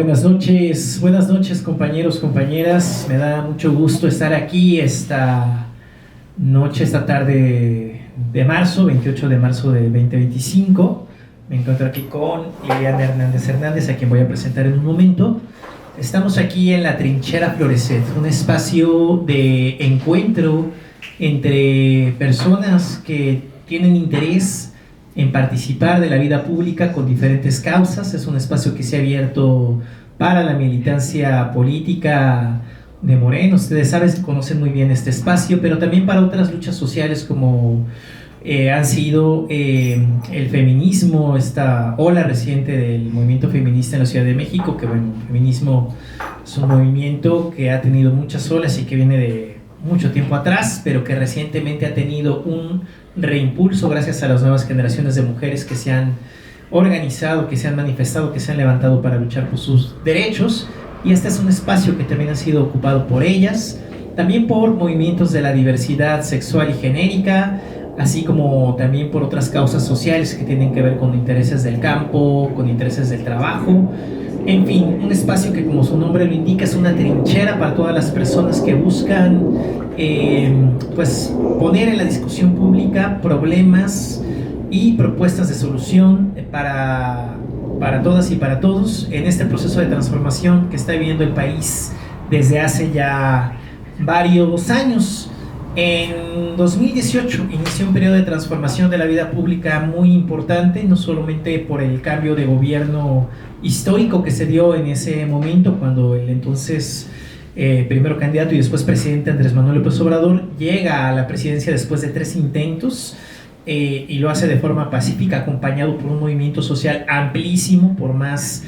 Buenas noches compañeros, compañeras. Me da mucho gusto estar aquí esta noche, esta tarde de marzo, 28 de marzo de 2025. Me encuentro aquí con Liliana Hernández, a quien voy a presentar en un momento. Estamos aquí en la Trinchera Florecet, un espacio de encuentro entre personas que tienen interés en participar de la vida pública con diferentes causas. Es un espacio que se ha abierto para la militancia política de Morena. Ustedes saben, conocen muy bien este espacio, pero también para otras luchas sociales como han sido el feminismo, esta ola reciente del movimiento feminista en la Ciudad de México, que bueno, el feminismo es un movimiento que ha tenido muchas olas y que viene de mucho tiempo atrás, pero que recientemente ha tenido un reimpulso gracias a las nuevas generaciones de mujeres que se han organizado, que se han manifestado, que se han levantado para luchar por sus derechos. Y este es un espacio que también ha sido ocupado por ellas, también por movimientos de la diversidad sexual y genérica, así como también por otras causas sociales que tienen que ver con intereses del campo, con intereses del trabajo. En fin, un espacio que, como su nombre lo indica, es una trinchera para todas las personas que buscan pues poner en la discusión pública problemas y propuestas de solución para todas y para todos en este proceso de transformación que está viviendo el país desde hace ya varios años. En 2018 inició un periodo de transformación de la vida pública muy importante, no solamente por el cambio de gobierno histórico que se dio en ese momento, cuando el entonces primero candidato y después presidente Andrés Manuel López Obrador llega a la presidencia después de 3 intentos, y lo hace de forma pacífica, acompañado por un movimiento social amplísimo, por más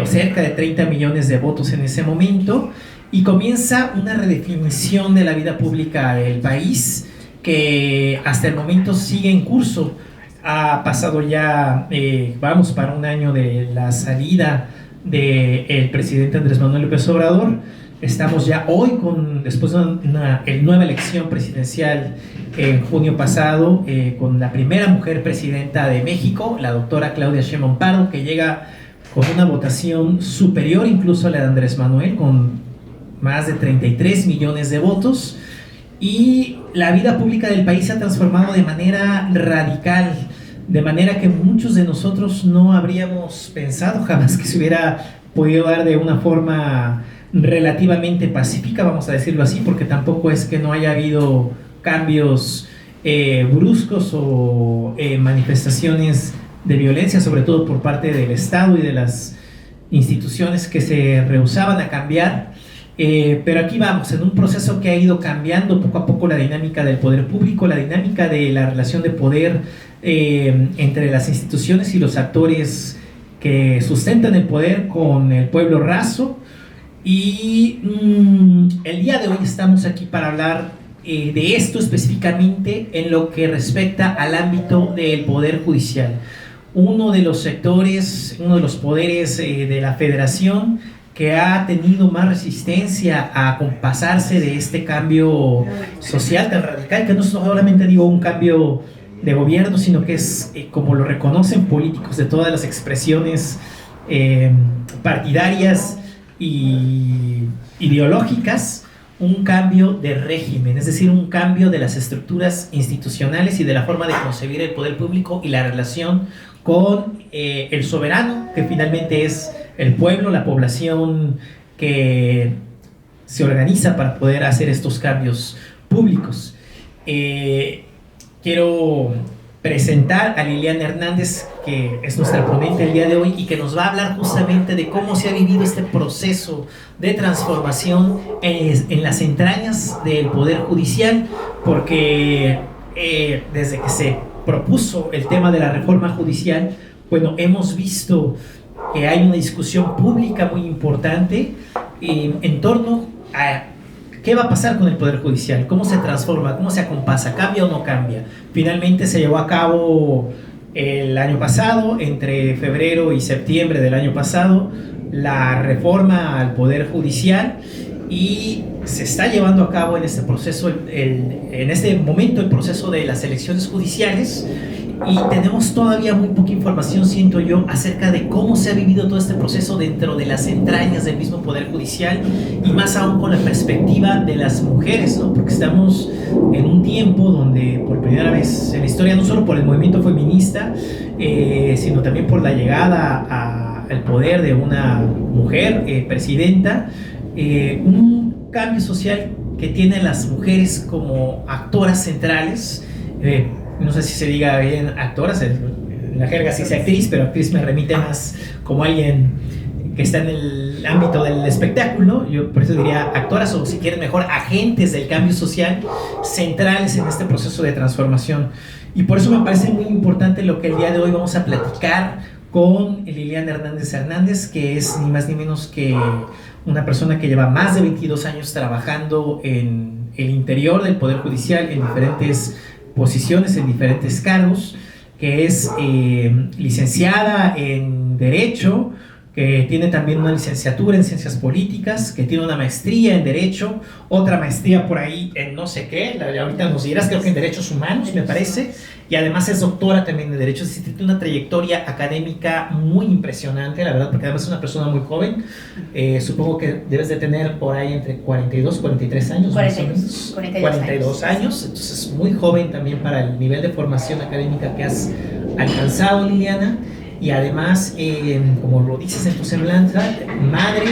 o cerca de 30 millones de votos en ese momento. Y comienza una redefinición de la vida pública del país que hasta el momento sigue en curso. Ha pasado ya, vamos para un año de la salida del presidente Andrés Manuel López Obrador. Estamos ya hoy, después de una nueva elección presidencial en junio pasado, con la primera mujer presidenta de México, la doctora Claudia Sheinbaum Pardo, que llega con una votación superior incluso a la de Andrés Manuel, con más de 33 millones de votos, y la vida pública del país se ha transformado de manera radical, de manera que muchos de nosotros no habríamos pensado jamás que se hubiera podido dar de una forma relativamente pacífica, vamos a decirlo así, porque tampoco es que no haya habido cambios bruscos o manifestaciones de violencia, sobre todo por parte del Estado y de las instituciones que se rehusaban a cambiar. Pero aquí vamos, en un proceso que ha ido cambiando poco a poco la dinámica del poder público, la dinámica de la relación de poder entre las instituciones y los actores que sustentan el poder con el pueblo raso. Y el día de hoy estamos aquí para hablar de esto específicamente en lo que respecta al ámbito del poder judicial, uno de los sectores, uno de los poderes de la federación que ha tenido más resistencia a acompasarse de este cambio social tan radical, que no solamente digo un cambio de gobierno, sino que es, como lo reconocen políticos de todas las expresiones partidarias y ideológicas, un cambio de régimen, es decir, un cambio de las estructuras institucionales y de la forma de concebir el poder público y la relación con el soberano, que finalmente es el pueblo, la población que se organiza para poder hacer estos cambios públicos. Quiero presentar a Liliana Hernández, que es nuestra ponente el día de hoy y que nos va a hablar justamente de cómo se ha vivido este proceso de transformación en las entrañas del Poder Judicial, porque desde que se propuso el tema de la reforma judicial, bueno, hemos visto que hay una discusión pública muy importante en torno a qué va a pasar con el Poder Judicial, cómo se transforma, cómo se acompasa, cambia o no cambia. Finalmente se llevó a cabo el año pasado, entre febrero y septiembre del año pasado, la reforma al Poder Judicial, y se está llevando a cabo en este proceso, en este momento, el proceso de las elecciones judiciales. y tenemos todavía muy poca información, siento yo, acerca de cómo se ha vivido todo este proceso dentro de las entrañas del mismo Poder Judicial, y más aún con la perspectiva de las mujeres, ¿no? Porque estamos en un tiempo donde por primera vez en la historia, no solo por el movimiento feminista, sino también por la llegada al poder de una mujer presidenta, un cambio social que tiene las mujeres como actoras centrales. No sé si se diga bien actoras, en la jerga sí dice actriz, pero actriz me remite más como alguien que está en el ámbito del espectáculo. Yo por eso diría actoras, o si quieren mejor, agentes del cambio social centrales en este proceso de transformación. Y por eso me parece muy importante lo que el día de hoy vamos a platicar con Liliana Hernández, que es ni más ni menos que una persona que lleva más de 22 años trabajando en el interior del Poder Judicial, en diferentes posiciones, en diferentes cargos, que es licenciada en Derecho, que tiene también una licenciatura en Ciencias Políticas, que tiene una maestría en Derecho, otra maestría por ahí en no sé qué, ahorita nos dirás, creo que en Derechos Humanos, me parece, y además es doctora también en Derecho. Es decir, tiene una trayectoria académica muy impresionante, la verdad, porque además es una persona muy joven. Supongo que debes de tener por ahí entre 42 y 43 años, 42 años, entonces muy joven también para el nivel de formación académica que has alcanzado, Liliana. Y además, como lo dices en tu semblanza, madre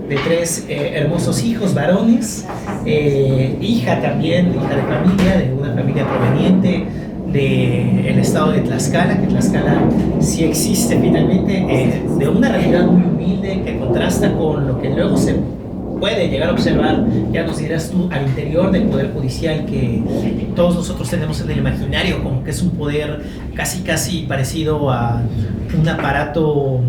de 3 hermosos hijos varones, hija también, hija de familia, de una familia proveniente del estado de Tlaxcala, que Tlaxcala sí existe finalmente, de una realidad muy humilde que contrasta con lo que luego se puede llegar a observar, ya nos dirás tú, al interior del Poder Judicial, que todos nosotros tenemos en el imaginario como que es un poder casi parecido a un aparato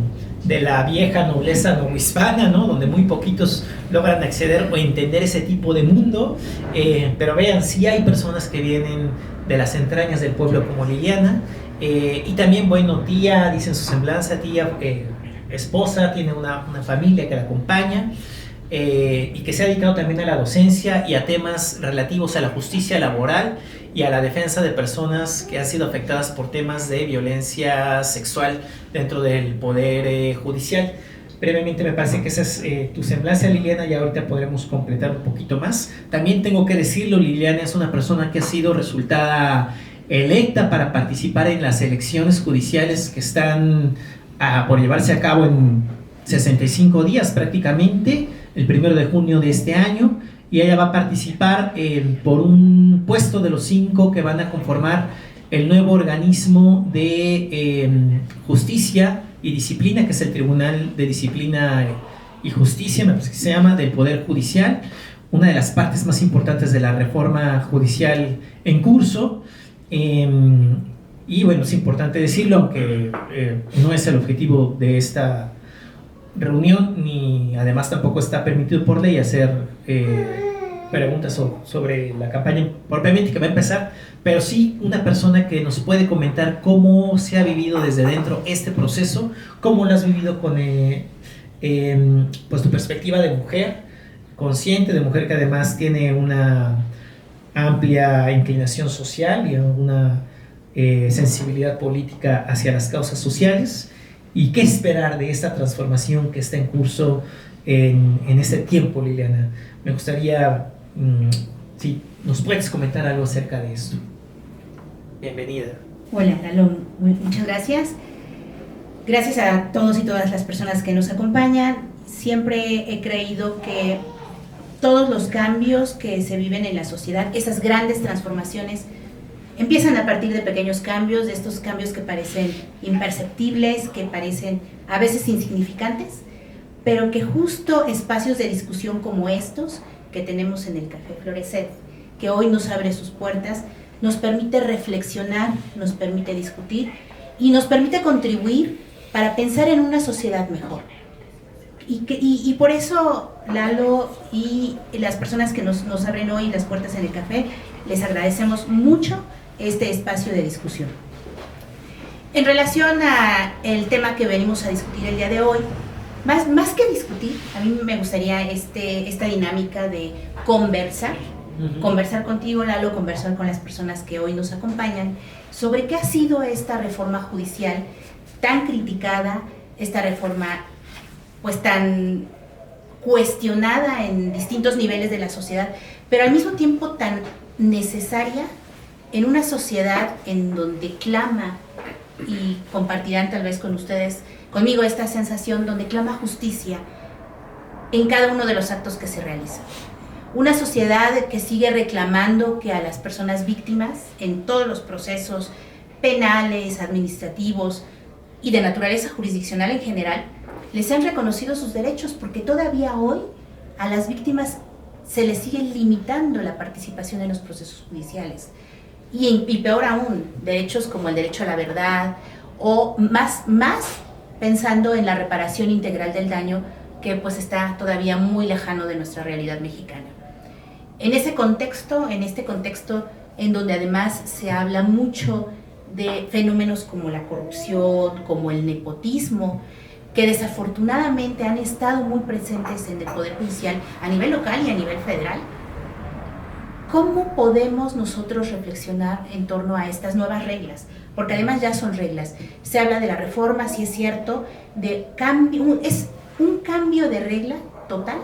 de la vieja nobleza novohispana, ¿no? Donde muy poquitos logran acceder o entender ese tipo de mundo, pero vean, sí hay personas que vienen de las entrañas del pueblo como Liliana, y también, bueno, tía, dice en su semblanza, tía, esposa, tiene una familia que la acompaña, y que se ha dedicado también a la docencia y a temas relativos a la justicia laboral y a la defensa de personas que han sido afectadas por temas de violencia sexual dentro del Poder Judicial. Brevemente me parece que esa es tu semblanza, Liliana, y ahorita podremos completar un poquito más. También tengo que decirlo, Liliana es una persona que ha sido resultada electa para participar en las elecciones judiciales que están por llevarse a cabo en 65 días prácticamente, el 1 de junio de este año, y ella va a participar por un puesto de los 5 que van a conformar el nuevo organismo de justicia y disciplina, que es el Tribunal de Disciplina y Justicia, me parece que se llama, del Poder Judicial, una de las partes más importantes de la reforma judicial en curso. Y bueno, es importante decirlo, aunque no es el objetivo de esta reunión, ni además tampoco está permitido por ley hacer preguntas sobre la campaña propiamente que va a empezar, pero sí una persona que nos puede comentar cómo se ha vivido desde dentro este proceso, cómo lo has vivido con pues tu perspectiva de mujer consciente, de mujer que además tiene una amplia inclinación social y una sensibilidad política hacia las causas sociales. ¿Y qué esperar de esta transformación que está en curso en este tiempo, Liliana? Me gustaría, si nos puedes comentar algo acerca de esto. Bienvenida. Hola, Lalo, muchas gracias. Gracias a todos y todas las personas que nos acompañan. Siempre he creído que todos los cambios que se viven en la sociedad, esas grandes transformaciones, empiezan a partir de pequeños cambios, de estos cambios que parecen imperceptibles, que parecen a veces insignificantes, pero que justo espacios de discusión como estos que tenemos en el Café Florecer, que hoy nos abre sus puertas, nos permite reflexionar, nos permite discutir y nos permite contribuir para pensar en una sociedad mejor. Y por eso, Lalo y las personas que nos abren hoy las puertas en el café, les agradecemos mucho este espacio de discusión. En relación al tema que venimos a discutir el día de hoy, más que discutir, a mí me gustaría esta dinámica de conversar, conversar contigo, Lalo, conversar con las personas que hoy nos acompañan sobre qué ha sido esta reforma judicial tan criticada, esta reforma pues tan cuestionada en distintos niveles de la sociedad, pero al mismo tiempo tan necesaria en una sociedad en donde clama, y compartirán tal vez con ustedes, conmigo esta sensación, donde clama justicia en cada uno de los actos que se realizan. Una sociedad que sigue reclamando que a las personas víctimas en todos los procesos penales, administrativos y de naturaleza jurisdiccional en general, les han reconocido sus derechos, porque todavía hoy a las víctimas se les sigue limitando la participación en los procesos judiciales. Y peor aún, derechos como el derecho a la verdad, o más pensando en la reparación integral del daño, que pues está todavía muy lejano de nuestra realidad mexicana. En este contexto en donde además se habla mucho de fenómenos como la corrupción, como el nepotismo, que desafortunadamente han estado muy presentes en el Poder Judicial a nivel local y a nivel federal, ¿cómo podemos nosotros reflexionar en torno a estas nuevas reglas? Porque además ya son reglas. Se habla de la reforma, sí es cierto, de cambio, es un cambio de regla total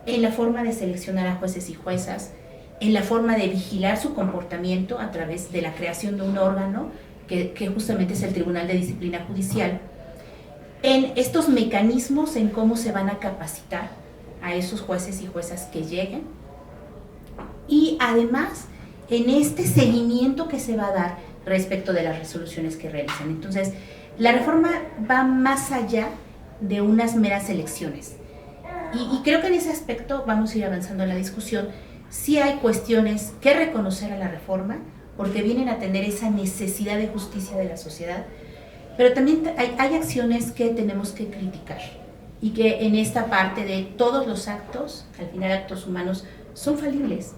en la forma de seleccionar a jueces y juezas, en la forma de vigilar su comportamiento a través de la creación de un órgano que justamente es el Tribunal de Disciplina Judicial, en estos mecanismos en cómo se van a capacitar a esos jueces y juezas que lleguen, y además en este seguimiento que se va a dar respecto de las resoluciones que realizan. Entonces, la reforma va más allá de unas meras elecciones. Y creo que en ese aspecto vamos a ir avanzando en la discusión. Sí hay cuestiones que reconocer a la reforma, porque vienen a atender esa necesidad de justicia de la sociedad, pero también hay acciones que tenemos que criticar, y que en esta parte de todos los actos, al final actos humanos, son falibles,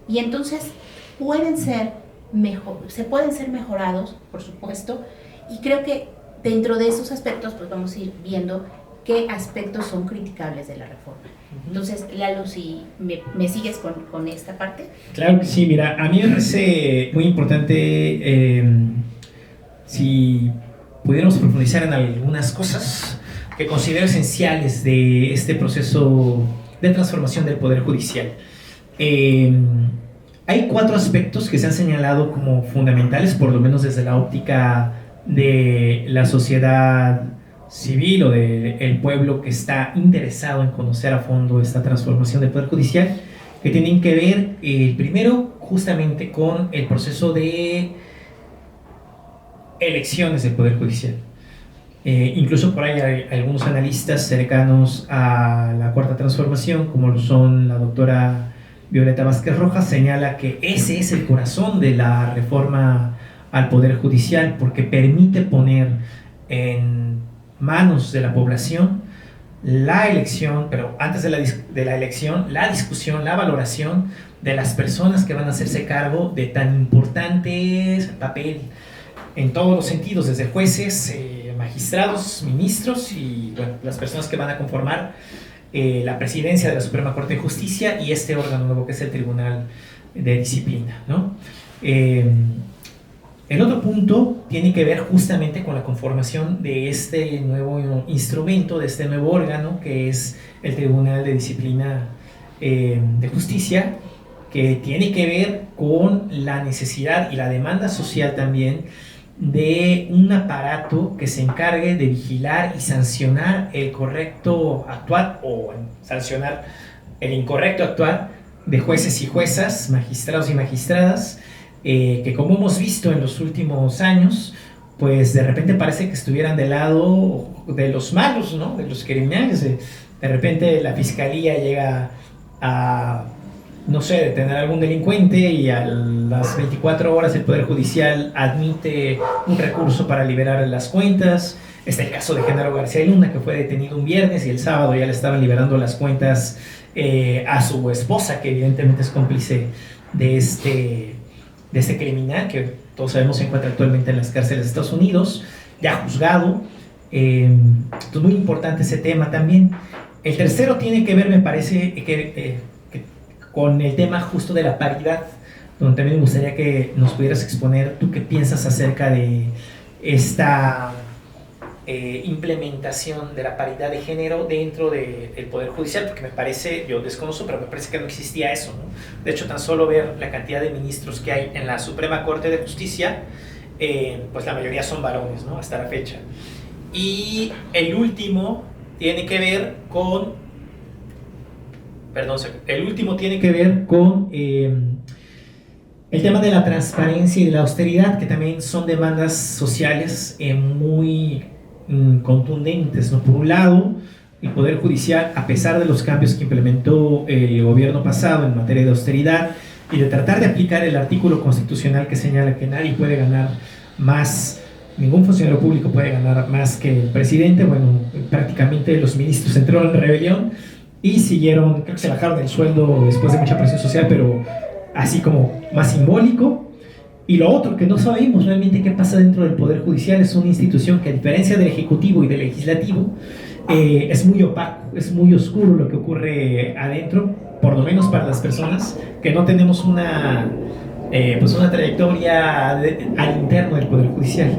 y entonces se pueden ser mejorados, por supuesto, y creo que dentro de esos aspectos pues vamos a ir viendo qué aspectos son criticables de la reforma. Entonces, Lalo, si me sigues con esta parte. Claro que sí, mira, a mí me parece muy importante si pudiéramos profundizar en algunas cosas que considero esenciales de este proceso de transformación del Poder Judicial. Hay 4 aspectos que se han señalado como fundamentales, por lo menos desde la óptica de la sociedad civil o del pueblo que está interesado en conocer a fondo esta transformación del Poder Judicial, que tienen que ver, primero, justamente con el proceso de elecciones del Poder Judicial. Incluso por ahí hay algunos analistas cercanos a la Cuarta Transformación, como lo son la doctora Violeta Vázquez Rojas, señala que ese es el corazón de la reforma al Poder Judicial, porque permite poner en manos de la población la elección, pero antes de la elección, la discusión, la valoración de las personas que van a hacerse cargo de tan importante papel en todos los sentidos, desde jueces, magistrados, ministros y bueno, las personas que van a conformar la presidencia de la Suprema Corte de Justicia y este órgano nuevo que es el Tribunal de Disciplina, ¿no? El otro punto tiene que ver justamente con la conformación de este nuevo instrumento, de este nuevo órgano que es el Tribunal de Disciplina de Justicia, que tiene que ver con la necesidad y la demanda social también de un aparato que se encargue de vigilar y sancionar el correcto actuar o sancionar el incorrecto actuar de jueces y juezas, magistrados y magistradas, que como hemos visto en los últimos años, pues de repente parece que estuvieran del lado de los malos, ¿no? De los criminales. De repente la fiscalía llega a, no sé, detener a algún delincuente y a las 24 horas el Poder Judicial admite un recurso para liberar las cuentas. Está el caso de Genaro García Luna, que fue detenido un viernes y el sábado ya le estaban liberando las cuentas a su esposa, que evidentemente es cómplice de este criminal, que todos sabemos se encuentra actualmente en las cárceles de Estados Unidos, ya juzgado. Entonces, muy importante ese tema también. El tercero tiene que ver, me parece, con el tema justo de la paridad, donde también me gustaría que nos pudieras exponer tú qué piensas acerca de esta implementación de la paridad de género dentro del Poder Judicial, porque me parece, yo desconozco, pero me parece que no existía eso, ¿no? De hecho, tan solo ver la cantidad de ministros que hay en la Suprema Corte de Justicia, pues la mayoría son varones, ¿no? Hasta la fecha. Y el último tiene que ver con... el último tiene que ver con el tema de la transparencia y de la austeridad, que también son demandas sociales muy contundentes, ¿no? Por un lado, el Poder Judicial, a pesar de los cambios que implementó el gobierno pasado en materia de austeridad y de tratar de aplicar el artículo constitucional que señala que nadie puede ganar más, ningún funcionario público puede ganar más que el presidente, bueno, prácticamente los ministros entraron en rebelión y siguieron, creo que se bajaron el sueldo después de mucha presión social, pero así como más simbólico. Y lo otro, que no sabemos realmente qué pasa dentro del Poder Judicial, es una institución que, a diferencia del Ejecutivo y del Legislativo, es muy opaco, es muy oscuro lo que ocurre adentro, por lo menos para las personas que no tenemos una trayectoria al interno del Poder Judicial.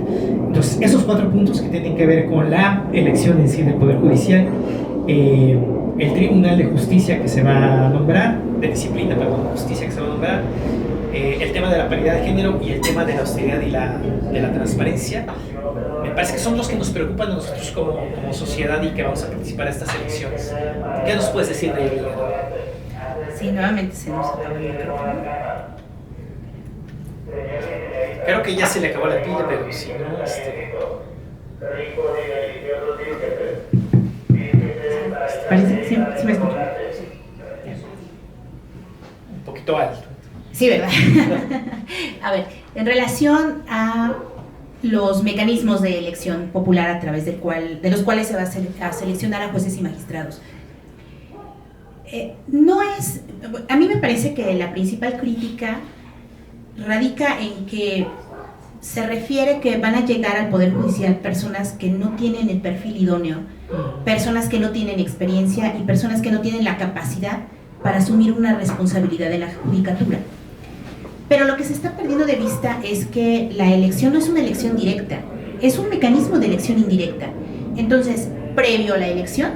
Entonces, esos 4 puntos que tienen que ver con la elección en sí del Poder Judicial, el Tribunal de Justicia que se va a nombrar, de disciplina, perdón, justicia que se va a nombrar, el tema de la paridad de género y el tema de la austeridad y de la transparencia, me parece que son los que nos preocupan a nosotros como sociedad y que vamos a participar en estas elecciones. ¿Qué nos puedes decir de ello? Sí, nuevamente se nos acabó el micrófono. Creo que ya se le acabó la pila, pero si no, Parece que sí me escucho. Un poquito alto. Sí, ¿verdad? A ver, en relación a los mecanismos de elección popular a través de los cuales se va a seleccionar a jueces y magistrados. A mí me parece que la principal crítica radica en que se refiere que van a llegar al Poder Judicial personas que no tienen el perfil idóneo, personas que no tienen experiencia y personas que no tienen la capacidad para asumir una responsabilidad en la judicatura. Pero lo que se está perdiendo de vista es que la elección no es una elección directa, es un mecanismo de elección indirecta. Entonces, previo a la elección,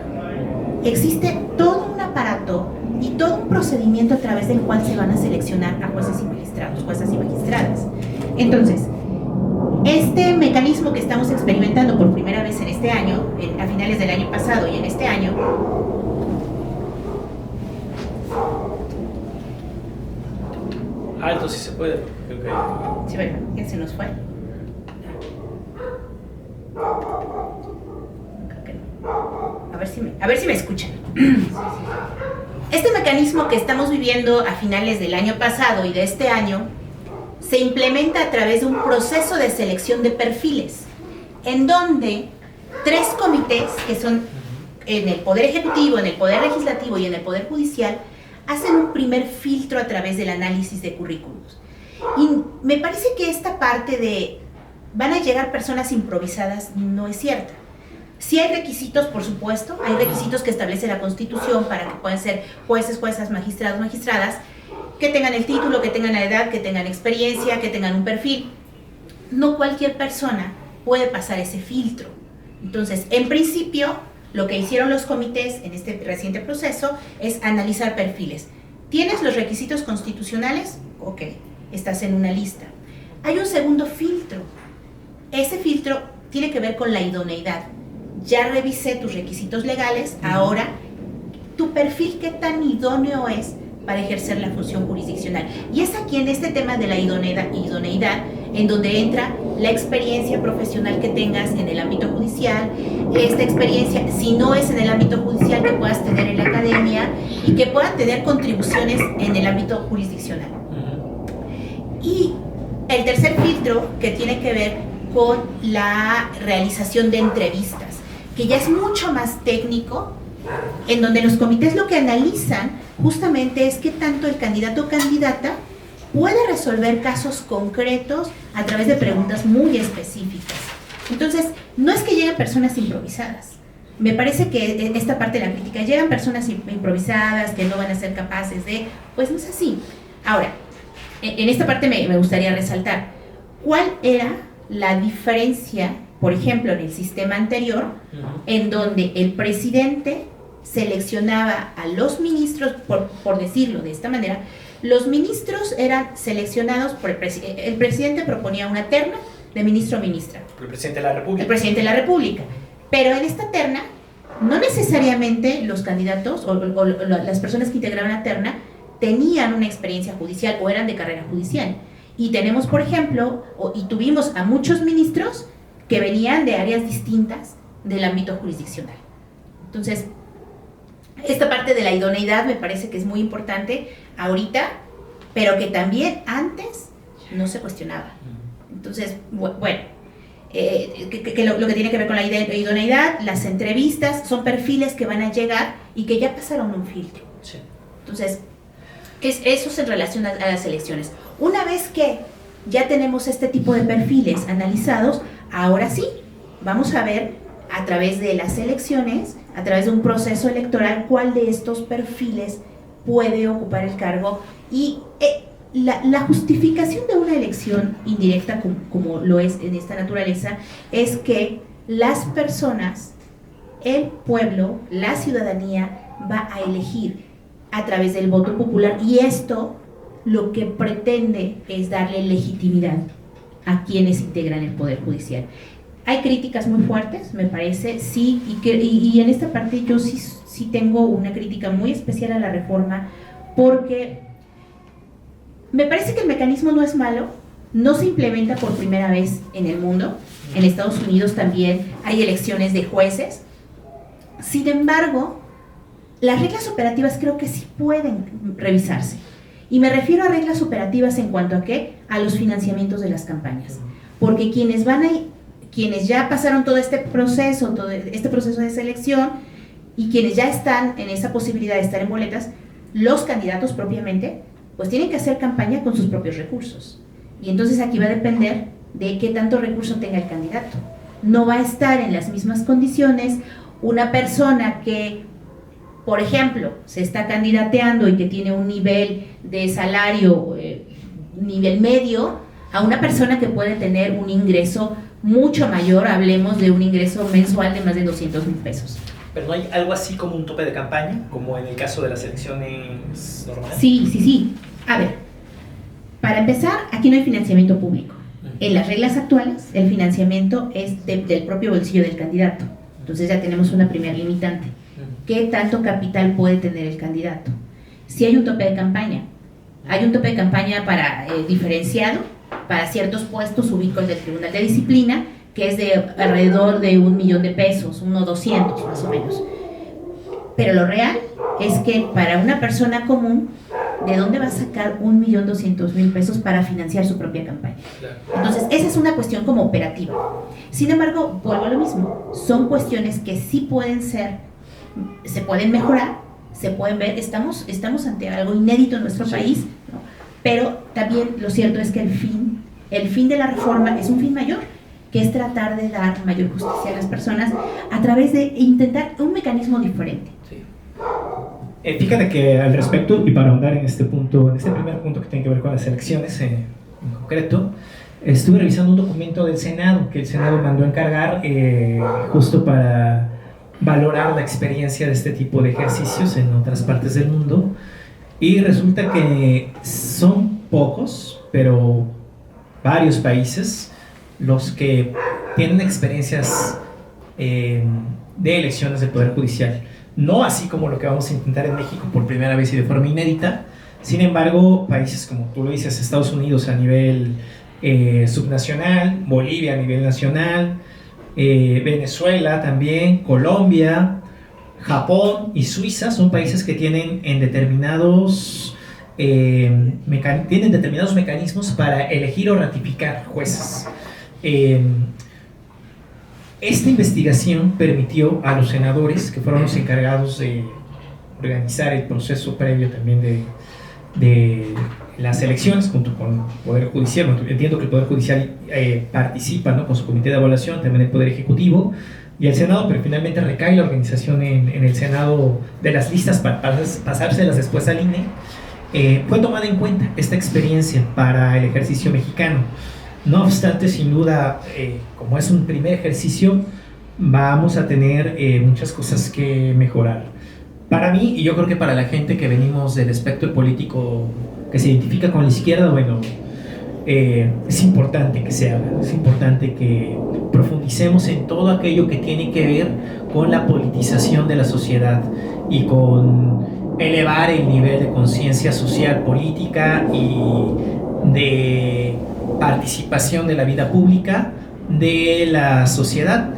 existe todo un aparato y todo un procedimiento a través del cual se van a seleccionar a jueces y magistrados, juezas y magistradas. Entonces, este mecanismo que estamos experimentando por primera vez en este año, a finales del año pasado y en este año, alto si se puede. Okay. Sí, bueno, ya se nos fue. A ver si me escuchan. Este mecanismo que estamos viviendo a finales del año pasado y de este año se implementa a través de un proceso de selección de perfiles, en donde 3 comités, que son en el Poder Ejecutivo, en el Poder Legislativo y en el Poder Judicial, hacen un primer filtro a través del análisis de currículos. Y me parece que esta parte de van a llegar personas improvisadas no es cierta. Sí hay requisitos, por supuesto, hay requisitos que establece la Constitución para que puedan ser jueces, juezas, magistrados, magistradas, que tengan el título, que tengan la edad, que tengan experiencia, que tengan un perfil. No cualquier persona puede pasar ese filtro. Entonces, en principio, lo que hicieron los comités en este reciente proceso es analizar perfiles. ¿Tienes los requisitos constitucionales? Ok, estás en una lista. Hay un segundo filtro. Ese filtro tiene que ver con la idoneidad. Ya revisé tus requisitos legales, ahora tu perfil, ¿qué tan idóneo es para ejercer la función jurisdiccional? Y es aquí en este tema de la idoneidad en donde entra la experiencia profesional que tengas en el ámbito judicial, esta experiencia, si no es en el ámbito judicial, que puedas tener en la academia y que puedan tener contribuciones en el ámbito jurisdiccional. Y el tercer filtro, que tiene que ver con la realización de entrevistas, que ya es mucho más técnico, en donde los comités lo que analizan justamente es qué tanto el candidato o candidata puede resolver casos concretos a través de preguntas muy específicas. Entonces, no es que lleguen personas improvisadas, me parece que esta parte de la crítica, llegan personas improvisadas que no van a ser capaces de, pues no es así. Ahora, en esta parte me gustaría resaltar, ¿cuál era la diferencia, por ejemplo, en el sistema anterior, en donde el presidente seleccionaba a los ministros, por decirlo de esta manera, los ministros eran seleccionados por el presidente proponía una terna de ministro o ministra. El presidente de la República. El presidente de la República. Pero en esta terna, no necesariamente los candidatos o las personas que integraban la terna tenían una experiencia judicial o eran de carrera judicial. Y tenemos, por ejemplo, y tuvimos a muchos ministros que venían de áreas distintas del ámbito jurisdiccional. Entonces, esta parte de la idoneidad me parece que es muy importante ahorita, pero que también antes no se cuestionaba. Entonces, bueno, lo que tiene que ver con la idoneidad, las entrevistas son perfiles que van a llegar y que ya pasaron un filtro. Sí. Entonces, eso es en relación a las elecciones. Una vez que ya tenemos este tipo de perfiles analizados, ahora sí, vamos a ver a través de las elecciones, a través de un proceso electoral, cuál de estos perfiles puede ocupar el cargo. Y la justificación de una elección indirecta, como lo es en esta naturaleza, es que las personas, el pueblo, la ciudadanía va a elegir a través del voto popular, y esto lo que pretende es darle legitimidad a quienes integran el Poder Judicial. Hay críticas muy fuertes, me parece, sí, y en esta parte yo sí tengo una crítica muy especial a la reforma, porque me parece que el mecanismo no es malo, no se implementa por primera vez en el mundo, en Estados Unidos también hay elecciones de jueces, sin embargo, las reglas operativas creo que sí pueden revisarse, y me refiero a reglas operativas en cuanto a ¿qué? A los financiamientos de las campañas, porque quienes ya pasaron todo este proceso de selección, y quienes ya están en esa posibilidad de estar en boletas, los candidatos propiamente, pues tienen que hacer campaña con sus propios recursos. Y entonces aquí va a depender de qué tanto recurso tenga el candidato. No va a estar en las mismas condiciones una persona que, por ejemplo, se está candidateando y que tiene un nivel de salario, nivel medio, a una persona que puede tener un ingreso mucho mayor, hablemos de un ingreso mensual de más de 200,000 pesos. ¿Pero no hay algo así como un tope de campaña, como en el caso de las elecciones normales? Sí. A ver, para empezar, aquí no hay financiamiento público. En las reglas actuales, el financiamiento es del propio bolsillo del candidato. Entonces ya tenemos una primera limitante. ¿Qué tanto capital puede tener el candidato? Si hay un tope de campaña. Hay un tope de campaña para diferenciado, para ciertos puestos, ubico el del Tribunal de Disciplina, que es de alrededor de 1,000,000 de pesos, 1,200,000 más o menos. Pero lo real es que para una persona común, ¿de dónde va a sacar 1,200,000 pesos para financiar su propia campaña? Entonces, esa es una cuestión como operativa. Sin embargo, vuelvo a lo mismo, son cuestiones que sí pueden ser, se pueden mejorar, se pueden ver, estamos ante algo inédito en nuestro país, ¿no? Pero también lo cierto es que el fin de la reforma es un fin mayor, que es tratar de dar mayor justicia a las personas a través de intentar un mecanismo diferente. Sí. Fíjate que al respecto, y para ahondar en este primer punto que tiene que ver con las elecciones en concreto, estuve revisando un documento del Senado, que el Senado mandó a encargar justo para valorar la experiencia de este tipo de ejercicios en otras partes del mundo, y resulta que son pocos, pero varios países los que tienen experiencias de elecciones del Poder Judicial. No así como lo que vamos a intentar en México por primera vez y de forma inédita. Sin embargo, países como tú lo dices, Estados Unidos a nivel subnacional, Bolivia a nivel nacional, Venezuela también, Colombia, Japón y Suiza son países que tienen determinados mecanismos para elegir o ratificar jueces. Esta investigación permitió a los senadores, que fueron los encargados de organizar el proceso previo también de las elecciones junto con el Poder Judicial. Entiendo que el Poder Judicial participa, ¿no?, con su comité de evaluación, también el Poder Ejecutivo, y el Senado, pero finalmente recae la organización en el Senado de las listas para pasárselas después al INE. Fue tomada en cuenta esta experiencia para el ejercicio mexicano. No obstante, sin duda, como es un primer ejercicio, vamos a tener muchas cosas que mejorar. Para mí, y yo creo que para la gente que venimos del espectro político que se identifica con la izquierda, bueno, es importante que se haga, es importante que profundicemos en todo aquello que tiene que ver con la politización de la sociedad y con elevar el nivel de conciencia social, política y de participación de la vida pública de la sociedad.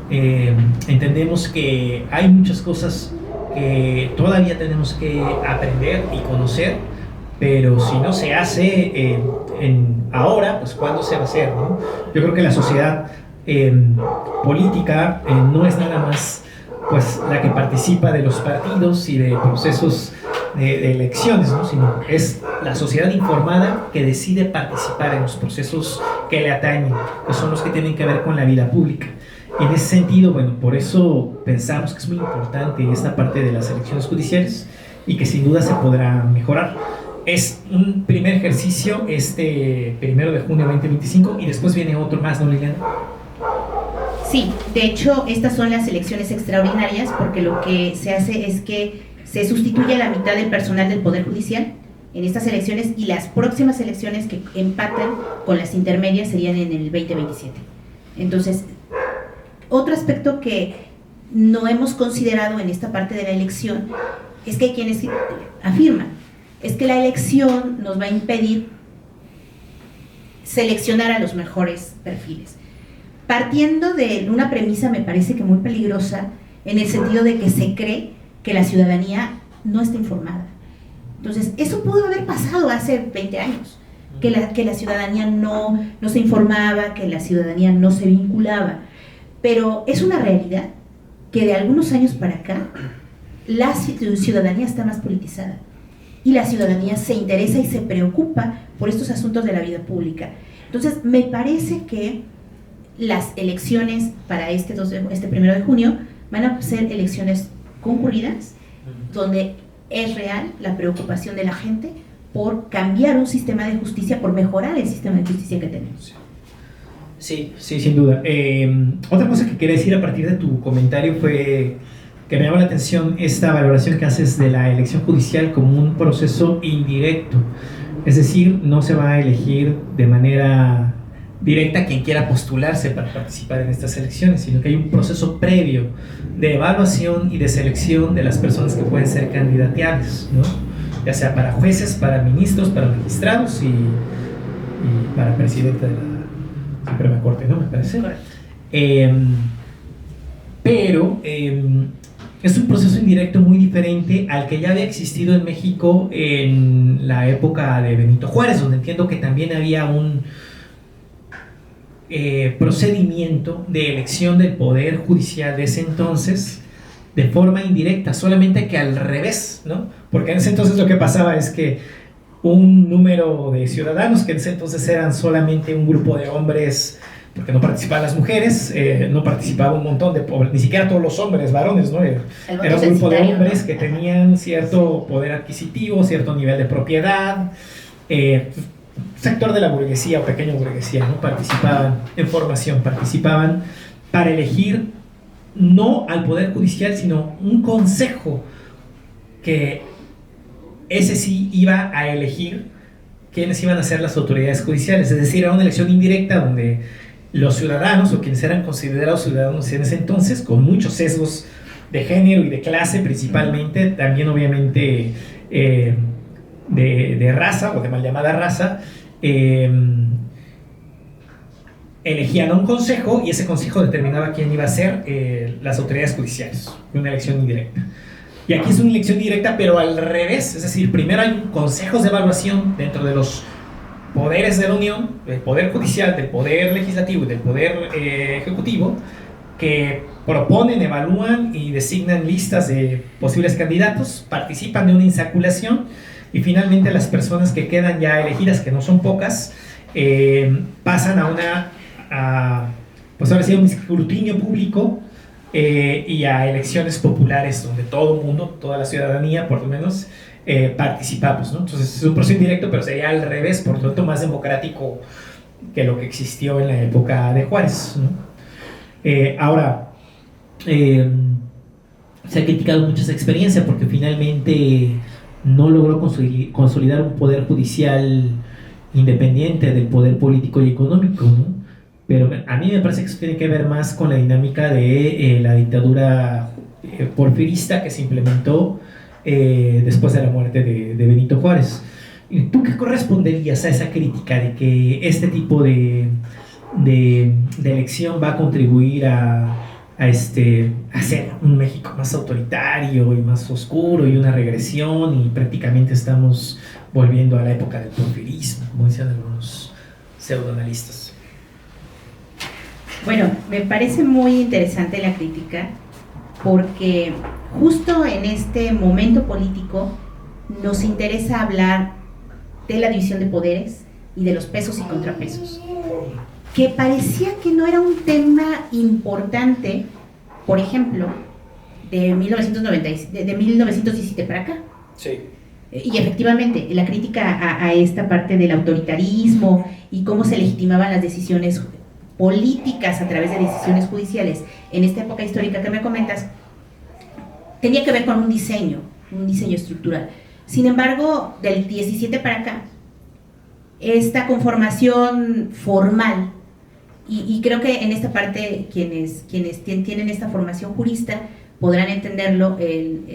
Entendemos que hay muchas cosas que todavía tenemos que aprender y conocer, pero si no se hace ahora, pues ¿cuándo se va a hacer, no? Yo creo que la sociedad política no es nada más pues la que participa de los partidos y de procesos de elecciones, ¿no? Sino es la sociedad informada que decide participar en los procesos que le atañen, que son los que tienen que ver con la vida pública. Y en ese sentido, bueno, por eso pensamos que es muy importante esta parte de las elecciones judiciales y que sin duda se podrá mejorar. Es un primer ejercicio, 1 de junio de 2025, y después viene otro más, ¿no, Liliana? Sí, de hecho, estas son las elecciones extraordinarias porque lo que se hace es que se sustituye a la mitad del personal del Poder Judicial en estas elecciones, y las próximas elecciones que empatan con las intermedias serían en el 2027. Entonces, otro aspecto que no hemos considerado en esta parte de la elección es que hay quienes afirman es que la elección nos va a impedir seleccionar a los mejores perfiles, partiendo de una premisa me parece que muy peligrosa, en el sentido de que se cree que la ciudadanía no está informada. Entonces, eso pudo haber pasado hace 20 años, que la ciudadanía no se informaba, que la ciudadanía no se vinculaba, pero es una realidad que de algunos años para acá la ciudadanía está más politizada y la ciudadanía se interesa y se preocupa por estos asuntos de la vida pública. Entonces, me parece que las elecciones para este 1 de junio van a ser elecciones concurridas, donde es real la preocupación de la gente por cambiar un sistema de justicia, por mejorar el sistema de justicia que tenemos. Sí, sin duda. Otra cosa que quería decir a partir de tu comentario fue que me llama la atención esta valoración que haces de la elección judicial como un proceso indirecto. Es decir, no se va a elegir de manera directa quien quiera postularse para participar en estas elecciones, sino que hay un proceso previo de evaluación y de selección de las personas que pueden ser candidateables, ¿no? Ya sea para jueces, para ministros, para magistrados y para presidente de la Suprema Corte, ¿no? Me parece. Pero es un proceso indirecto muy diferente al que ya había existido en México en la época de Benito Juárez, donde entiendo que también había un procedimiento de elección del Poder Judicial de ese entonces de forma indirecta, solamente que al revés, ¿no? Porque en ese entonces lo que pasaba es que un número de ciudadanos, que en ese entonces eran solamente un grupo de hombres, porque no participaban las mujeres, no participaba un montón de, ni siquiera todos los hombres, varones, ¿no? Era un grupo de hombres, ¿no?, que tenían cierto poder adquisitivo, cierto nivel de propiedad, sector de la burguesía o pequeña burguesía, ¿no? Participaban en formación, participaban para elegir no al Poder Judicial, sino un consejo que ese sí iba a elegir quiénes iban a ser las autoridades judiciales. Es decir, era una elección indirecta donde los ciudadanos, o quienes eran considerados ciudadanos en ese entonces, con muchos sesgos de género y de clase principalmente, también obviamente de raza o de mal llamada raza, elegían a un consejo y ese consejo determinaba quién iba a ser las autoridades judiciales, una elección indirecta. Y aquí es una elección directa, pero al revés, es decir, primero hay consejos de evaluación dentro de los poderes de la Unión, del Poder Judicial, del Poder Legislativo y del Poder Ejecutivo, que proponen, evalúan y designan listas de posibles candidatos, participan de una insaculación y finalmente las personas que quedan ya elegidas, que no son pocas, pasan a pues ahora sí, un escrutinio público y a elecciones populares donde todo el mundo, toda la ciudadanía por lo menos, participamos, ¿no? Entonces es un proceso indirecto, pero sería al revés, por lo tanto más democrático que lo que existió en la época de Juárez, ¿no? Ahora, se ha criticado mucho esa experiencia porque finalmente no logró consolidar un poder judicial independiente del poder político y económico, ¿no? Pero a mí me parece que eso tiene que ver más con la dinámica de la dictadura porfirista que se implementó después de la muerte de Benito Juárez. ¿Tú qué corresponderías a esa crítica de que este tipo de elección va a contribuir a hacer un México más autoritario y más oscuro y una regresión y prácticamente estamos volviendo a la época del porfirismo, como decían algunos pseudoanalistas? Bueno, me parece muy interesante la crítica porque justo en este momento político nos interesa hablar de la división de poderes y de los pesos y contrapesos, que parecía que no era un tema importante, por ejemplo, de 1917 para acá. Sí. Y efectivamente, la crítica a esta parte del autoritarismo y cómo se legitimaban las decisiones políticas a través de decisiones judiciales en esta época histórica que me comentas, tenía que ver con un diseño estructural. Sin embargo, del 17 para acá, esta conformación formal, y creo que en esta parte quienes tienen esta formación jurista podrán entenderlo,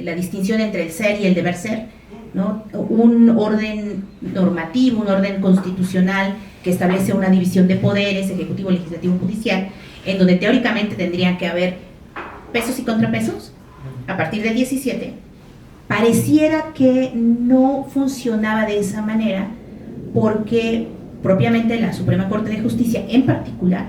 la distinción entre el ser y el deber ser, ¿no? Un orden normativo, un orden constitucional que establece una división de poderes, ejecutivo, legislativo, judicial, en donde teóricamente tendrían que haber pesos y contrapesos. A partir del 17 pareciera que no funcionaba de esa manera, porque propiamente la Suprema Corte de Justicia en particular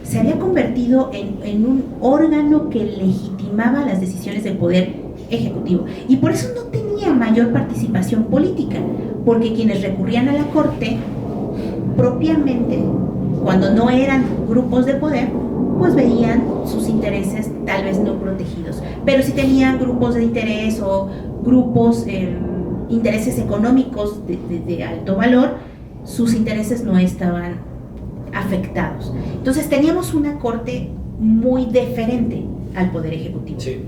se había convertido en un órgano que legitimaba las decisiones del poder ejecutivo, y por eso no tenía mayor participación política, porque quienes recurrían a la Corte propiamente, cuando no eran grupos de poder, pues veían sus intereses tal vez no protegidos, pero si tenían grupos de interés o grupos, intereses económicos de alto valor, sus intereses no estaban afectados. Entonces teníamos una Corte muy deferente al Poder Ejecutivo. Sí.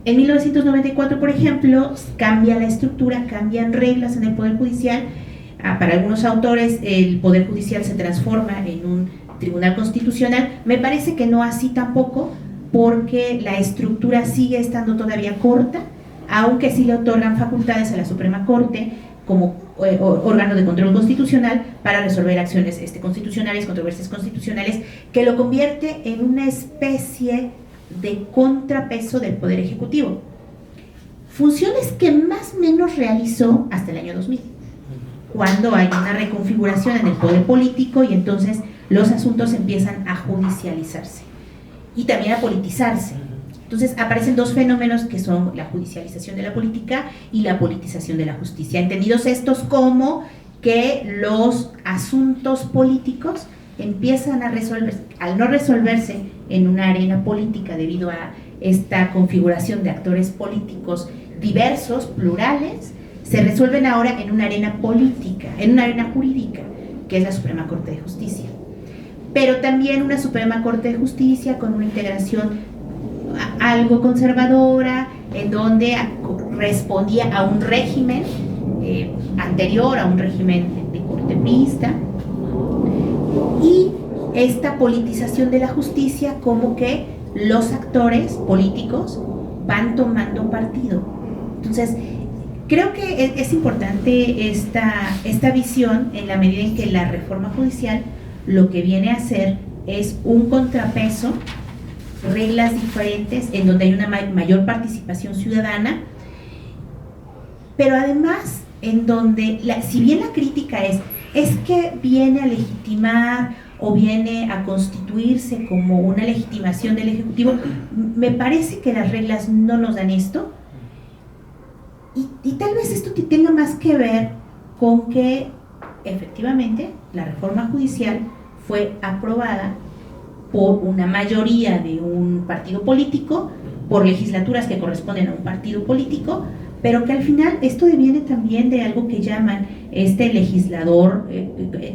En 1994, por ejemplo, cambia la estructura, cambian reglas en el Poder Judicial. Para algunos autores, el Poder Judicial se transforma en un Tribunal Constitucional. Me parece que no así tampoco, porque la estructura sigue estando todavía corta, aunque sí le otorgan facultades a la Suprema Corte como órgano de control constitucional para resolver acciones constitucionales, controversias constitucionales, que lo convierte en una especie de contrapeso del Poder Ejecutivo. Funciones que más o menos realizó hasta el año 2000, cuando hay una reconfiguración en el poder político y entonces los asuntos empiezan a judicializarse y también a politizarse. Entonces aparecen dos fenómenos que son la judicialización de la política y la politización de la justicia, entendidos estos como que los asuntos políticos empiezan a resolverse, al no resolverse en una arena política debido a esta configuración de actores políticos diversos, plurales, se resuelven ahora en una arena política, en una arena jurídica, que es la Suprema Corte de Justicia. Pero también una Suprema Corte de Justicia con una integración algo conservadora, en donde respondía a un régimen anterior, a un régimen de corte priista, y esta politización de la justicia, como que los actores políticos van tomando partido. Entonces, creo que es importante esta visión, en la medida en que la reforma judicial lo que viene a hacer es un contrapeso, reglas diferentes, en donde hay una mayor participación ciudadana, pero además en donde, si bien la crítica es que viene a legitimar o viene a constituirse como una legitimación del Ejecutivo, me parece que las reglas no nos dan esto, y tal vez esto tenga más que ver con que efectivamente la reforma judicial fue aprobada por una mayoría de un partido político por legislaturas que corresponden a un partido político, pero que al final esto deviene también de algo que llaman este legislador,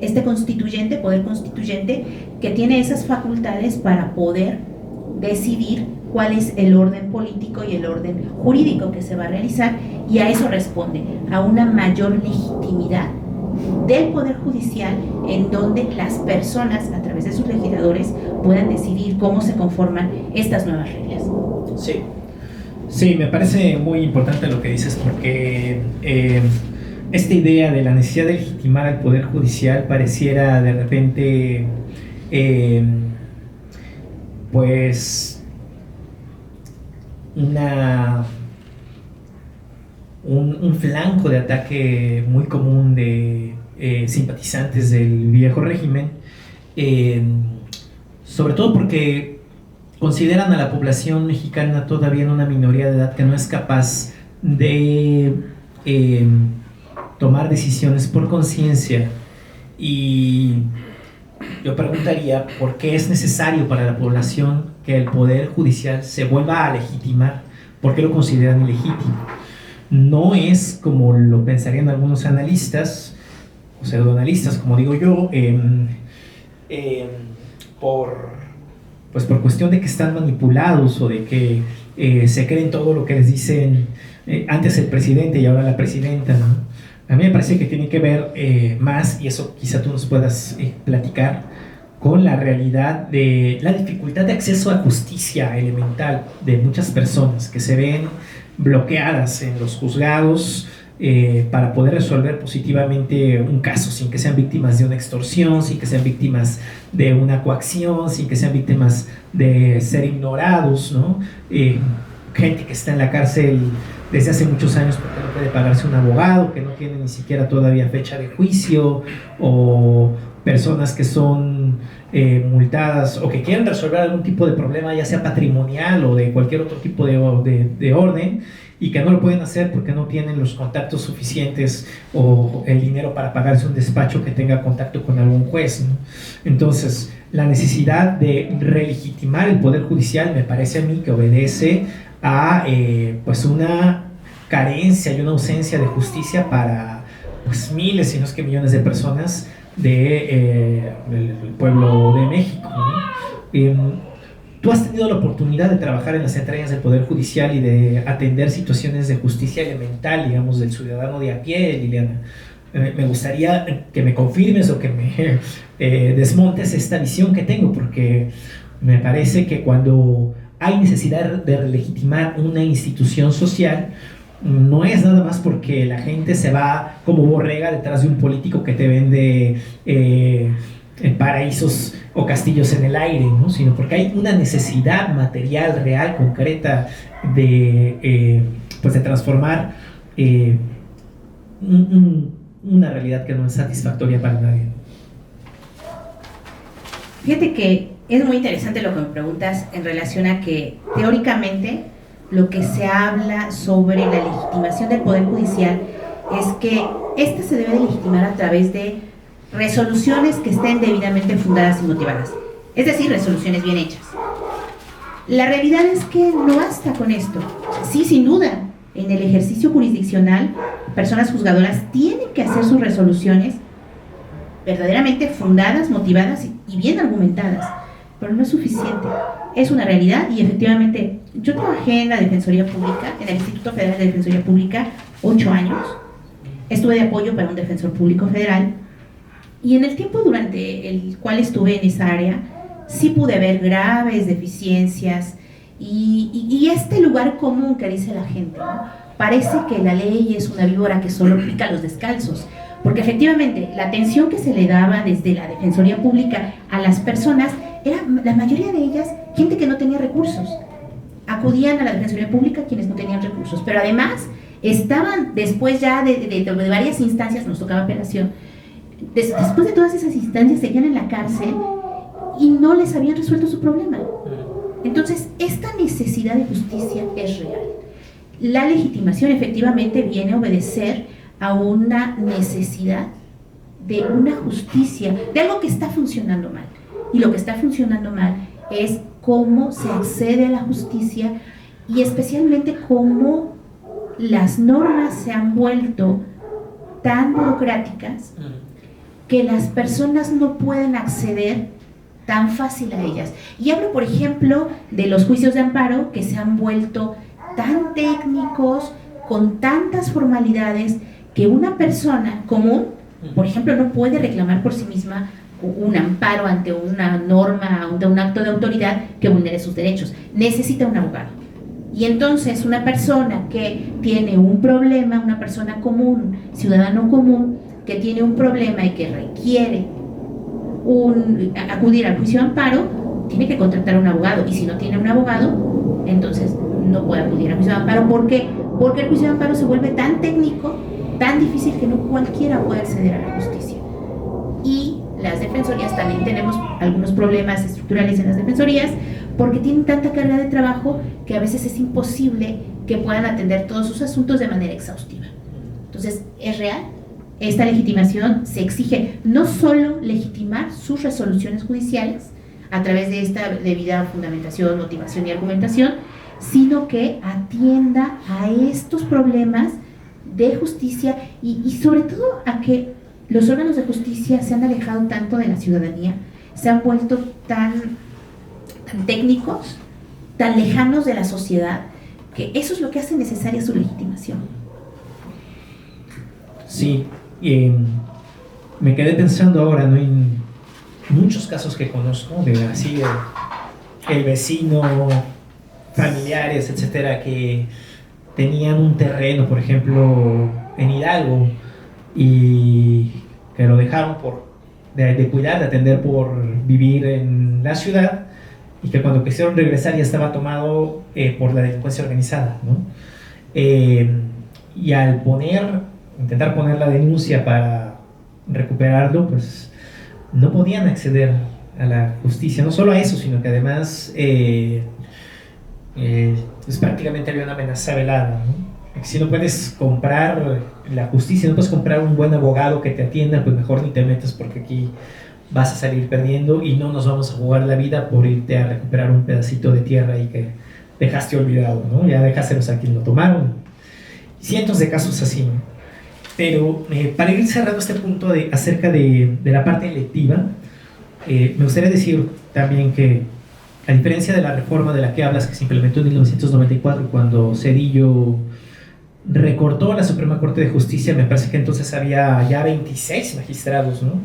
este constituyente, poder constituyente, que tiene esas facultades para poder decidir cuál es el orden político y el orden jurídico que se va a realizar, y a eso responde, a una mayor legitimidad del Poder Judicial, en donde las personas, a través de sus legisladores, puedan decidir cómo se conforman estas nuevas reglas. Sí, sí, me parece muy importante lo que dices, porque esta idea de la necesidad de legitimar al Poder Judicial pareciera de repente, pues, un flanco de ataque muy común de simpatizantes del viejo régimen, sobre todo porque consideran a la población mexicana todavía en una minoría de edad que no es capaz de tomar decisiones por conciencia. Y yo preguntaría por qué es necesario para la población que el Poder Judicial se vuelva a legitimar. ¿Por qué lo consideran ilegítimo? No es como lo pensarían algunos analistas o pseudoanalistas, como digo yo, por cuestión de que están manipulados, o de que se creen todo lo que les dicen antes el presidente y ahora la presidenta, ¿no? A mí me parece que tiene que ver más, y eso quizá tú nos puedas platicar, con la realidad de la dificultad de acceso a justicia elemental de muchas personas que se ven bloqueadas en los juzgados para poder resolver positivamente un caso, sin que sean víctimas de una extorsión, sin que sean víctimas de una coacción, sin que sean víctimas de ser ignorados, ¿no? Gente que está en la cárcel desde hace muchos años porque no puede pagarse un abogado, que no tiene ni siquiera todavía fecha de juicio, o personas que son multadas o que quieren resolver algún tipo de problema, ya sea patrimonial o de cualquier otro tipo de orden, y que no lo pueden hacer porque no tienen los contactos suficientes o el dinero para pagarse un despacho que tenga contacto con algún juez, ¿no? Entonces, la necesidad de relegitimar el Poder Judicial me parece a mí que obedece a pues una carencia y una ausencia de justicia para pues miles, si no es que millones de personas del pueblo de México, ¿no? Tú has tenido la oportunidad de trabajar en las entrañas del Poder Judicial y de atender situaciones de justicia elemental, digamos, del ciudadano de a pie, Liliana. Me gustaría que me confirmes o que me desmontes esta visión que tengo, porque me parece que cuando hay necesidad de legitimar una institución social, no es nada más porque la gente se va como borrega detrás de un político que te vende paraísos o castillos en el aire, ¿no? Sino porque hay una necesidad material, real, concreta de transformar una realidad que no es satisfactoria para nadie. Fíjate que es muy interesante lo que me preguntas en relación a que teóricamente lo que se habla sobre la legitimación del Poder Judicial es que ésta se debe de legitimar a través de resoluciones que estén debidamente fundadas y motivadas, es decir, resoluciones bien hechas. La realidad es que no basta con esto. Sí, sin duda, en el ejercicio jurisdiccional, personas juzgadoras tienen que hacer sus resoluciones verdaderamente fundadas, motivadas y bien argumentadas, pero no es suficiente. Es una realidad, y efectivamente yo trabajé en la Defensoría Pública, en el Instituto Federal de Defensoría Pública, 8 años. Estuve de apoyo para un defensor público federal, y en el tiempo durante el cual estuve en esa área, sí pude ver graves deficiencias y este lugar común que dice la gente, ¿no? Parece que la ley es una víbora que solo pica a los descalzos, porque efectivamente la atención que se le daba desde la Defensoría Pública a las personas era, la mayoría de ellas, gente que no tenía recursos. Acudían a la Defensoría Pública quienes no tenían recursos, pero además estaban después ya de varias instancias, nos tocaba apelación, después de todas esas instancias seguían en la cárcel y no les habían resuelto su problema. Entonces, esta necesidad de justicia es real. La legitimación efectivamente viene a obedecer a una necesidad de una justicia, de algo que está funcionando mal. Y lo que está funcionando mal es cómo se accede a la justicia y especialmente cómo las normas se han vuelto tan burocráticas que las personas no pueden acceder tan fácil a ellas. Y hablo, por ejemplo, de los juicios de amparo que se han vuelto tan técnicos, con tantas formalidades, que una persona común, por ejemplo, no puede reclamar por sí misma un amparo ante una norma, ante un acto de autoridad que vulnere sus derechos. Necesita un abogado. Y entonces una persona que tiene un problema, una persona común, ciudadano común, que tiene un problema y que requiere acudir al juicio de amparo, tiene que contratar a un abogado. Y si no tiene un abogado, entonces no puede acudir al juicio de amparo. ¿Por qué? Porque el juicio de amparo se vuelve tan técnico, tan difícil, que no cualquiera puede acceder a la justicia. Y las defensorías también tenemos algunos problemas estructurales en las defensorías, porque tienen tanta carga de trabajo que a veces es imposible que puedan atender todos sus asuntos de manera exhaustiva. Entonces, es real. Esta legitimación se exige no solo legitimar sus resoluciones judiciales a través de esta debida fundamentación, motivación y argumentación, sino que atienda a estos problemas de justicia y sobre todo a que los órganos de justicia se han alejado tanto de la ciudadanía, se han vuelto tan técnicos, tan lejanos de la sociedad, que eso es lo que hace necesaria su legitimación. Sí, me quedé pensando ahora, ¿no?, en muchos casos que conozco de así el vecino, familiares, etcétera, que tenían un terreno, por ejemplo, en Hidalgo, y que lo dejaron de cuidar, de atender, por vivir en la ciudad, y que cuando quisieron regresar ya estaba tomado por la delincuencia organizada, ¿no? Y al intentar poner la denuncia para recuperarlo, pues no podían acceder a la justicia. No solo a eso, sino que además pues prácticamente había una amenaza velada, ¿no? Si no puedes comprar la justicia, no puedes comprar un buen abogado que te atienda, pues mejor ni te metas, porque aquí vas a salir perdiendo y no nos vamos a jugar la vida por irte a recuperar un pedacito de tierra y que dejaste olvidado, ¿no? Ya dejáselos a quien lo tomaron. Cientos de casos así, ¿no? Pero para ir cerrando este punto acerca de la parte electiva, me gustaría decir también que, a diferencia de la reforma de la que hablas, que se implementó en 1994, cuando Zedillo recortó la Suprema Corte de Justicia, me parece que entonces había ya 26 magistrados, ¿no?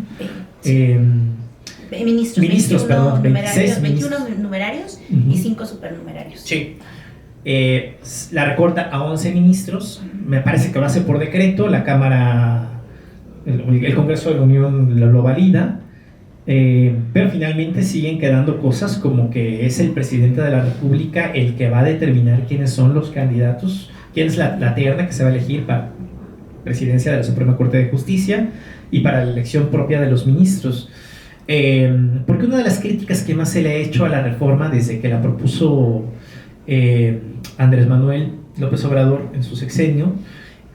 Ministros, perdón, 21 numerarios y 5 supernumerarios. Sí. La recorta a 11 ministros, me parece que lo hace por decreto, la Cámara, el Congreso de la Unión lo valida, pero finalmente siguen quedando cosas como que es el presidente de la República el que va a determinar quiénes son los candidatos, quién es la terna que se va a elegir para presidencia de la Suprema Corte de Justicia y para la elección propia de los ministros. Porque una de las críticas que más se le ha hecho a la reforma desde que la propuso Andrés Manuel López Obrador en su sexenio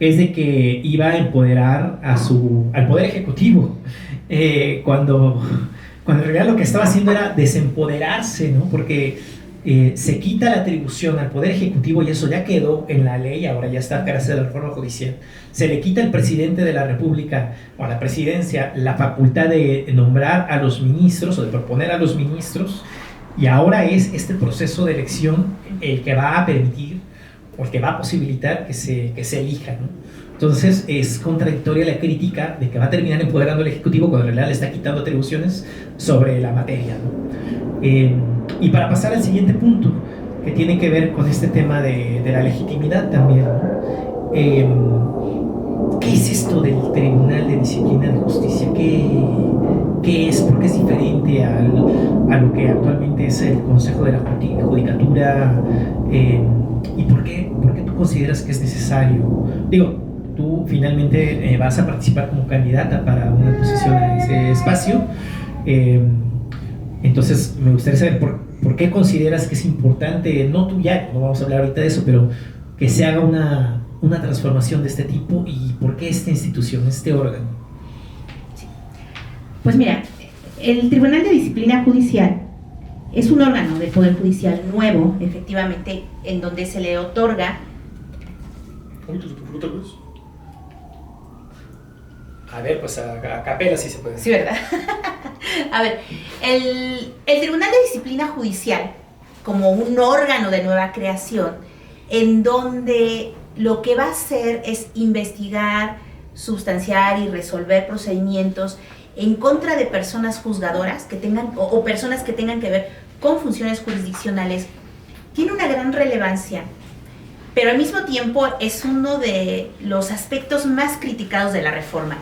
es de que iba a empoderar al Poder Ejecutivo, cuando en realidad lo que estaba haciendo era desempoderarse, ¿no? Porque se quita la atribución al Poder Ejecutivo, y eso ya quedó en la ley, ahora ya está gracias a la reforma judicial. Se le quita al presidente de la República o a la presidencia la facultad de nombrar a los ministros o de proponer a los ministros, y ahora es este proceso de elección el que va a permitir o el que va a posibilitar que se elija, ¿no? Entonces es contradictoria la crítica de que va a terminar empoderando al Ejecutivo cuando en realidad le está quitando atribuciones sobre la materia, ¿no? Y para pasar al siguiente punto, que tiene que ver con este tema de la legitimidad también, ¿no? ¿Qué es esto del Tribunal de Disciplina de Justicia? ¿Qué es? ¿Por qué es diferente a lo que actualmente es el Consejo de la Judicatura? ¿Y por qué tú consideras que es necesario? Digo, tú finalmente vas a participar como candidata para una posición en ese espacio. Entonces me gustaría saber por qué consideras que es importante, no vamos a hablar ahorita de eso, pero que se haga una transformación de este tipo, y por qué esta institución, este órgano. Sí. Pues mira, el Tribunal de Disciplina Judicial Es un órgano del Poder Judicial nuevo, efectivamente, en donde se le otorga... A ver, pues a capela sí se puede. Sí, ¿verdad? A ver, el Tribunal de Disciplina Judicial, como un órgano de nueva creación, en donde lo que va a hacer es investigar, sustanciar y resolver procedimientos en contra de personas juzgadoras que tengan, o personas que tengan que ver con funciones jurisdiccionales, tiene una gran relevancia, pero al mismo tiempo es uno de los aspectos más criticados de la reforma.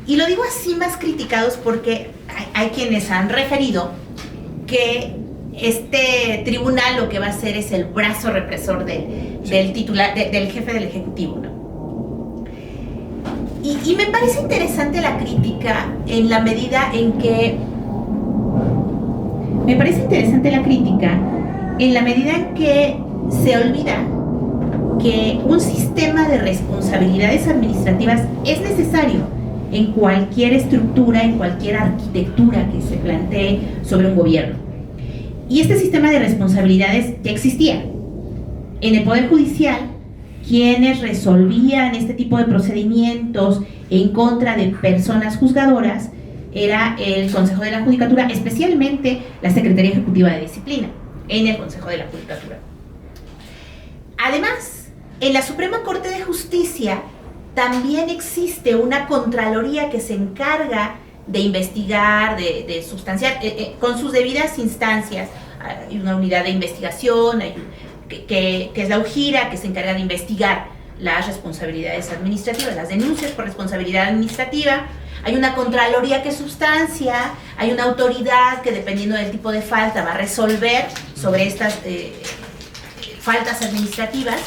Y lo digo así, más criticados, porque hay quienes han referido que este tribunal lo que va a hacer es el brazo represor del titular, del jefe del Ejecutivo, ¿no? Y me parece interesante la crítica en la medida en que... se olvida que un sistema de responsabilidades administrativas es necesario en cualquier estructura, en cualquier arquitectura que se plantee sobre un gobierno. Y este sistema de responsabilidades ya existía. En el Poder Judicial, quienes resolvían este tipo de procedimientos en contra de personas juzgadoras era el Consejo de la Judicatura, especialmente la Secretaría Ejecutiva de Disciplina, en el Consejo de la Judicatura. Además, en la Suprema Corte de Justicia también existe una Contraloría que se encarga de investigar, de sustanciar, con sus debidas instancias. Hay una unidad de investigación, que es la UJIRA, que se encarga de investigar las responsabilidades administrativas, las denuncias por responsabilidad administrativa. Hay una Contraloría que sustancia, hay una autoridad que, dependiendo del tipo de falta, va a resolver sobre estas faltas administrativas.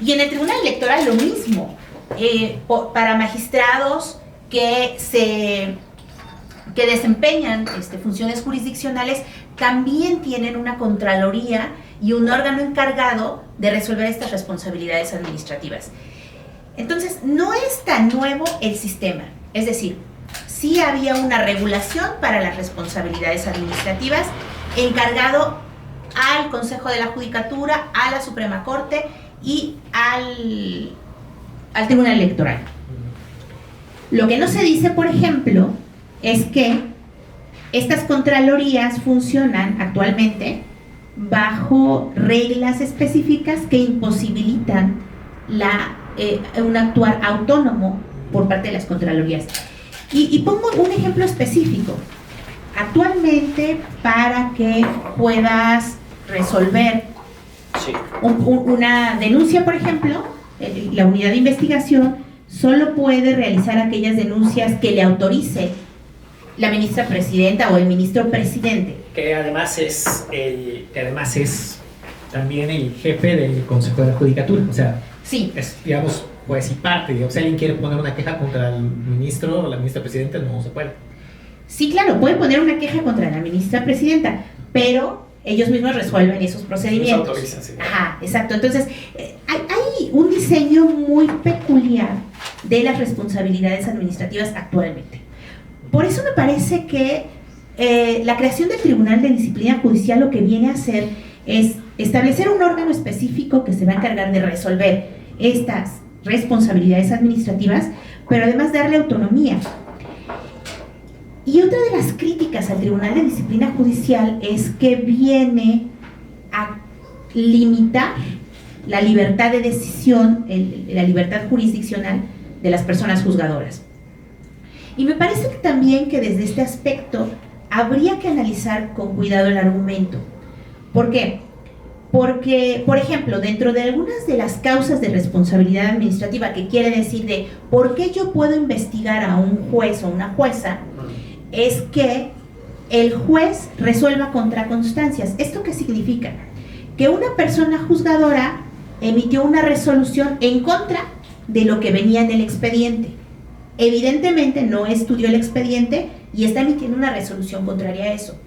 Y en el Tribunal Electoral lo mismo, para magistrados que desempeñan funciones jurisdiccionales, también tienen una Contraloría y un órgano encargado de resolver estas responsabilidades administrativas. Entonces, no es tan nuevo el sistema, es decir, sí había una regulación para las responsabilidades administrativas encargado al Consejo de la Judicatura, a la Suprema Corte y al Tribunal Electoral. Lo que no se dice, por ejemplo, es que estas contralorías funcionan actualmente bajo reglas específicas que imposibilitan un actuar autónomo por parte de las contralorías. Y pongo un ejemplo específico. Actualmente, para que puedas resolver una denuncia, por ejemplo, la unidad de investigación solo puede realizar aquellas denuncias que le autorice la ministra presidenta o el ministro presidente. Que además es también el jefe del Consejo de la Judicatura. O sea, sí, es, digamos, pues y parte. Digamos, si alguien quiere poner una queja contra el ministro o la ministra presidenta, no se puede. Sí, claro, puede poner una queja contra la ministra presidenta, pero ellos mismos resuelven esos procedimientos. Los autorizan, sí. Ajá, exacto. Entonces, hay un diseño muy peculiar de las responsabilidades administrativas actualmente. Por eso me parece que la creación del Tribunal de Disciplina Judicial lo que viene a hacer es establecer un órgano específico que se va a encargar de resolver estas responsabilidades administrativas, pero además darle autonomía. Y otra de las críticas al Tribunal de Disciplina Judicial es que viene a limitar la libertad de decisión, la libertad jurisdiccional de las personas juzgadoras. Y me parece que también que desde este aspecto habría que analizar con cuidado el argumento. ¿Por qué? Porque, por ejemplo, dentro de algunas de las causas de responsabilidad administrativa, que quiere decir de por qué yo puedo investigar a un juez o una jueza, es que el juez resuelva contra constancias. ¿Esto qué significa? Que una persona juzgadora emitió una resolución en contra de lo que venía en el expediente. Evidentemente no estudió el expediente y está emitiendo una resolución contraria a eso.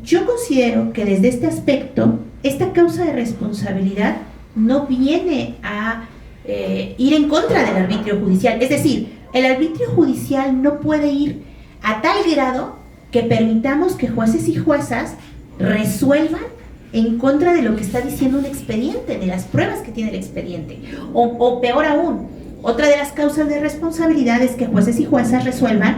Yo considero que desde este aspecto, esta causa de responsabilidad no viene a ir en contra del arbitrio judicial. Es decir, el arbitrio judicial no puede ir a tal grado que permitamos que jueces y juezas resuelvan en contra de lo que está diciendo un expediente, de las pruebas que tiene el expediente. O peor aún, otra de las causas de responsabilidad es que jueces y juezas resuelvan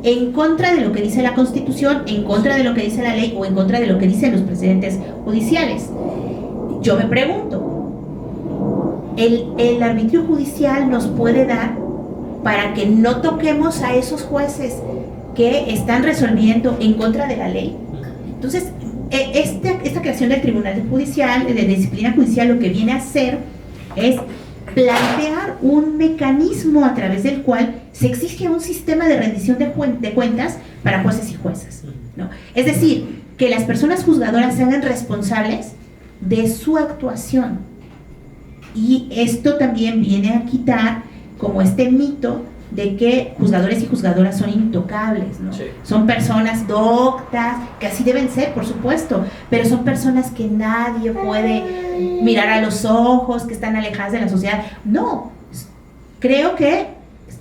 en contra de lo que dice la Constitución, en contra de lo que dice la ley o en contra de lo que dicen los precedentes judiciales. Yo me pregunto, ¿el arbitrio judicial nos puede dar para que no toquemos a esos jueces que están resolviendo en contra de la ley? Entonces, esta creación del Tribunal Judicial, de Disciplina Judicial, lo que viene a hacer es plantear un mecanismo a través del cual se exige un sistema de rendición de cuentas para jueces y juezas, ¿no? Es decir, que las personas juzgadoras se hagan responsables de su actuación. Y esto también viene a quitar como este mito de que juzgadores y juzgadoras son intocables, ¿no? Sí. Son personas doctas, que así deben ser, por supuesto, pero son personas que nadie puede mirar a los ojos, que están alejadas de la sociedad. No, creo que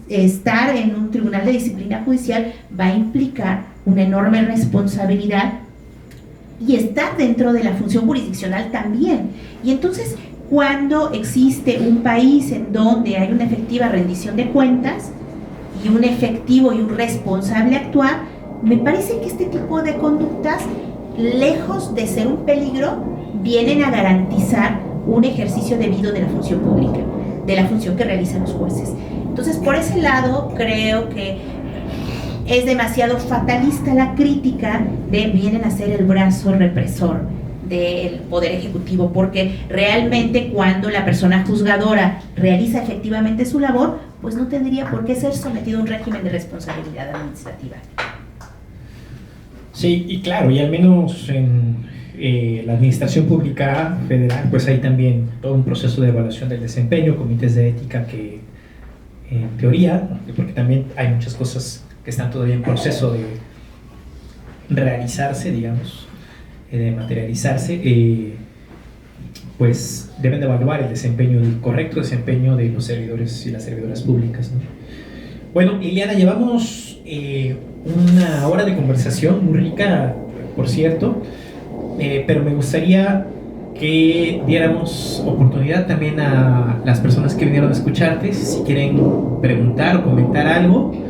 estar en un tribunal de disciplina judicial va a implicar una enorme responsabilidad y estar dentro de la función jurisdiccional también. Y entonces, cuando existe un país en donde hay una efectiva rendición de cuentas y un efectivo y un responsable actuar, me parece que este tipo de conductas, lejos de ser un peligro, vienen a garantizar un ejercicio debido de la función pública, de la función que realizan los jueces. Entonces, por ese lado, creo que es demasiado fatalista la crítica de vienen a ser el brazo represor del Poder Ejecutivo, porque realmente cuando la persona juzgadora realiza efectivamente su labor, pues no tendría por qué ser sometido a un régimen de responsabilidad administrativa. Sí, y claro, y al menos en la administración pública federal, pues hay también todo un proceso de evaluación del desempeño, comités de ética que en teoría, porque también hay muchas cosas que están todavía en proceso de realizarse, digamos, de materializarse, pues deben de evaluar el desempeño, el correcto desempeño de los servidores y las servidoras públicas, ¿no? Bueno, Liliana, llevamos una hora de conversación muy rica, por cierto, pero me gustaría que diéramos oportunidad también a las personas que vinieron a escucharte, si quieren preguntar o comentar algo.